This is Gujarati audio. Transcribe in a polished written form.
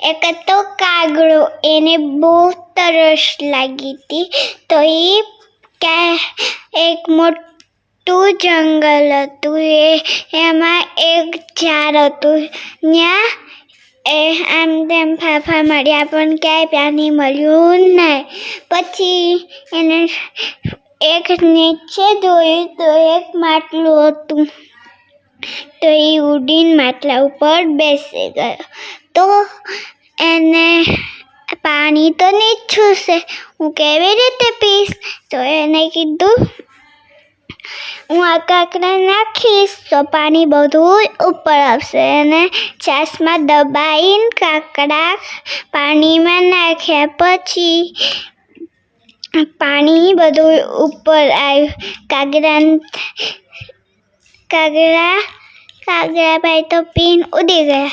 એક હતો કાગડો, એને બહુ તરસ લાગી હતી. તો એક મોટું જંગલ હતું, એમાં એક ઝાડ હતું. ત્યાં આમ તેમ ફાફા મળ્યા પણ ક્યાંય પાણી મળ્યું નહીં. પછી એને એક નીચે જોયું તો એક માટલું હતું. તો એ ઉડીને માટલા ઉપર બેસી ગયો. તો એને પાણી તો નીચું છે, હું કેવી રીતે પીશ? તો એને કીધું, હું આ કાંકરા નાખીશ તો પાણી બધું ઉપર આવશે. એને છાશમાં દબાઈને કાંકરા પાણીમાં નાખ્યા. પછી પાણી બધું ઉપર આવ્યું. કાગડા ભાઈ તો પીને ઉડી ગયા.